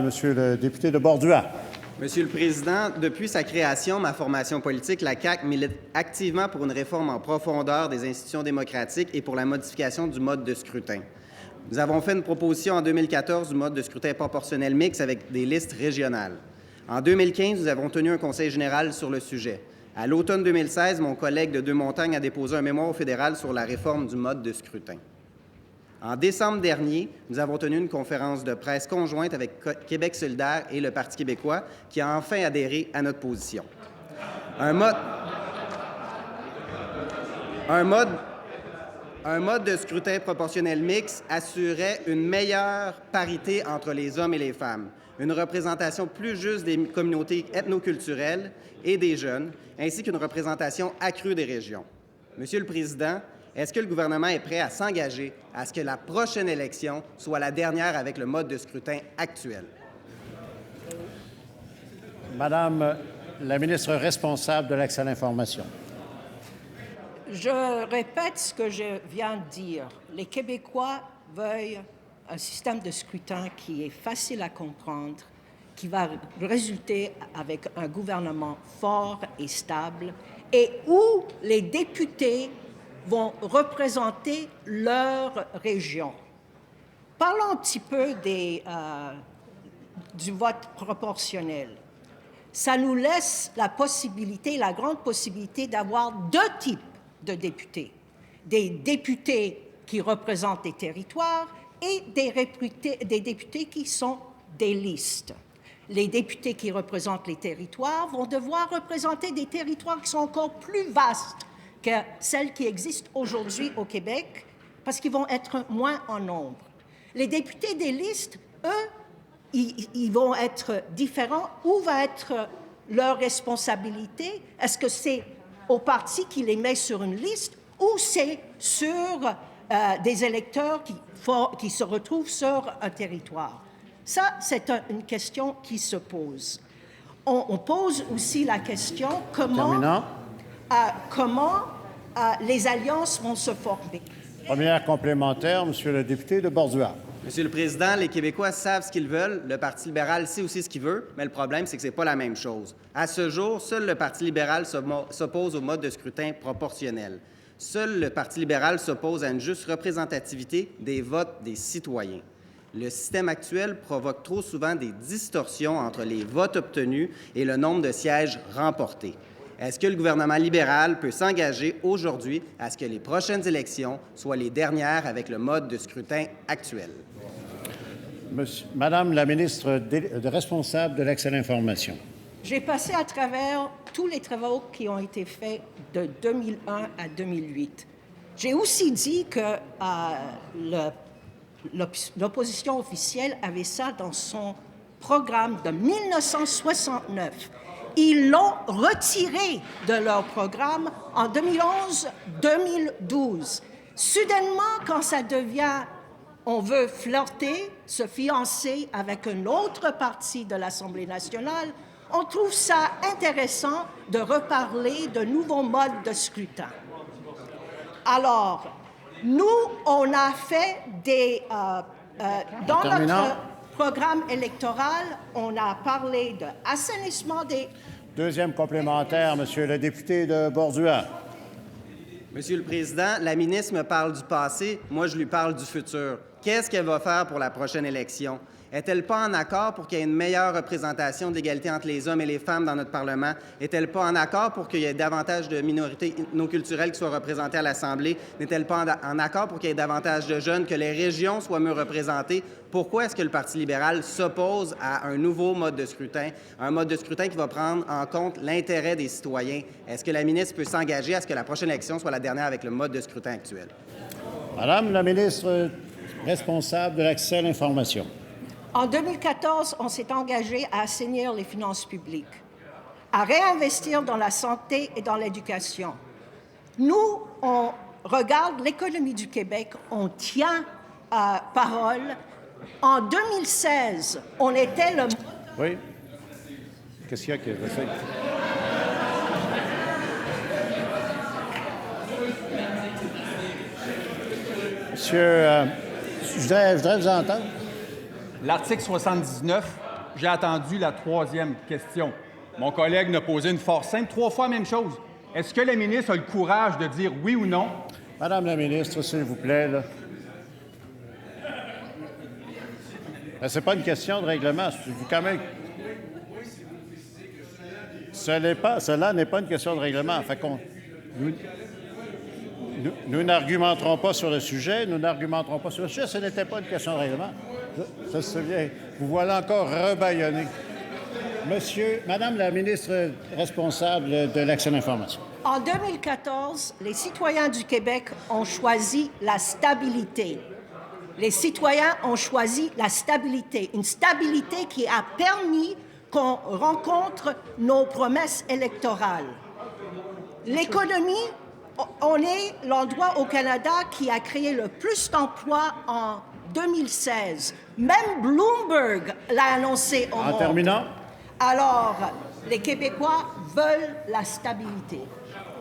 Monsieur le député de Bordua. Monsieur le Président, depuis sa création, ma formation politique, la CAQ, milite activement pour une réforme en profondeur des institutions démocratiques et pour la modification du mode de scrutin. Nous avons fait une proposition en 2014 du mode de scrutin proportionnel mixte avec des listes régionales. En 2015, nous avons tenu un conseil général sur le sujet. À l'automne 2016, mon collègue de Deux-Montagnes a déposé un mémoire au fédéral sur la réforme du mode de scrutin. En décembre dernier, nous avons tenu une conférence de presse conjointe avec Québec solidaire et le Parti québécois qui a enfin adhéré à notre position. Un mode de scrutin proportionnel mixte assurait une meilleure parité entre les hommes et les femmes, une représentation plus juste des communautés ethnoculturelles et des jeunes, ainsi qu'une représentation accrue des régions. Monsieur le Président, est-ce que le gouvernement est prêt à s'engager à ce que la prochaine élection soit la dernière avec le mode de scrutin actuel? Madame la ministre responsable de l'accès à l'information. Je répète ce que je viens de dire. Les Québécois veulent un système de scrutin qui est facile à comprendre, qui va résulter avec un gouvernement fort et stable et où les députés vont représenter leur région. Parlons un petit peu du vote proportionnel. Ça nous laisse la possibilité, la grande possibilité d'avoir deux types de députés. Des députés qui représentent des territoires et des députés qui sont des listes. Les députés qui représentent les territoires vont devoir représenter des territoires qui sont encore plus vastes que celles qui existent aujourd'hui au Québec, parce qu'ils vont être moins en nombre. Les députés des listes, eux, ils vont être différents. Où va être leur responsabilité? Est-ce que c'est au parti qui les met sur une liste ou c'est sur des électeurs qui se retrouvent sur un territoire? Ça, c'est une question qui se pose. On pose aussi la question comment les alliances vont se former. Première complémentaire, Monsieur le député de Bordua. Monsieur le Président, les Québécois savent ce qu'ils veulent. Le Parti libéral sait aussi ce qu'il veut, mais le problème, c'est que ce n'est pas la même chose. À ce jour, seul le Parti libéral s'oppose au mode de scrutin proportionnel. Seul le Parti libéral s'oppose à une juste représentativité des votes des citoyens. Le système actuel provoque trop souvent des distorsions entre les votes obtenus et le nombre de sièges remportés. Est-ce que le gouvernement libéral peut s'engager aujourd'hui à ce que les prochaines élections soient les dernières avec le mode de scrutin actuel? Madame la ministre responsable de l'accès à l'information. J'ai passé à travers tous les travaux qui ont été faits de 2001 à 2008. J'ai aussi dit que l'opposition officielle avait ça dans son programme de 1969. Ils l'ont retiré de leur programme en 2011-2012. Soudainement, quand ça devient, on veut flirter, se fiancer avec un autre parti de l'Assemblée nationale, on trouve ça intéressant de reparler de nouveaux modes de scrutin. Alors, nous, on a fait dans notre programme électoral, on a parlé d'assainissement des... Deuxième complémentaire, Monsieur le député de Bordua. Monsieur le Président, la ministre me parle du passé, moi je lui parle du futur. Qu'est-ce qu'elle va faire pour la prochaine élection? Est-elle pas en accord pour qu'il y ait une meilleure représentation de l'égalité entre les hommes et les femmes dans notre Parlement? Est-elle pas en accord pour qu'il y ait davantage de minorités ethnoculturelles qui soient représentées à l'Assemblée? N'est-elle pas en accord pour qu'il y ait davantage de jeunes, que les régions soient mieux représentées? Pourquoi est-ce que le Parti libéral s'oppose à un nouveau mode de scrutin, un mode de scrutin qui va prendre en compte l'intérêt des citoyens? Est-ce que la ministre peut s'engager à ce que la prochaine élection soit la dernière avec le mode de scrutin actuel? Madame la ministre responsable de l'accès à l'information. En 2014, on s'est engagé à assainir les finances publiques, à réinvestir dans la santé et dans l'éducation. Nous, on regarde l'économie du Québec, on tient parole. En 2016, on était le... Oui. Qu'est-ce qu'il y a qui est fait? Monsieur, je voudrais vous entendre. L'article 79 j'ai attendu la troisième question. Mon collègue n'a posé une force simple, 3 fois la même chose. Est-ce que le ministre a le courage de dire oui ou non? Madame la ministre, s'il vous plaît, là. Ce n'est pas une question de règlement. Vous, quand même... Cela n'est pas une question de règlement. Fait qu'on... Nous n'argumenterons pas sur le sujet. Nous n'argumenterons pas sur le sujet. Ce n'était pas une question de règlement. Ça se souvient. Vous voilà encore rebâillonné. Madame la ministre responsable de l'accès à l'information. En 2014, les citoyens du Québec ont choisi la stabilité. Les citoyens ont choisi la stabilité, une stabilité qui a permis qu'on rencontre nos promesses électorales. L'économie, on est l'endroit au Canada qui a créé le plus d'emplois en 2016. Même Bloomberg l'a annoncé au monde. En terminant. Alors, les Québécois veulent la stabilité.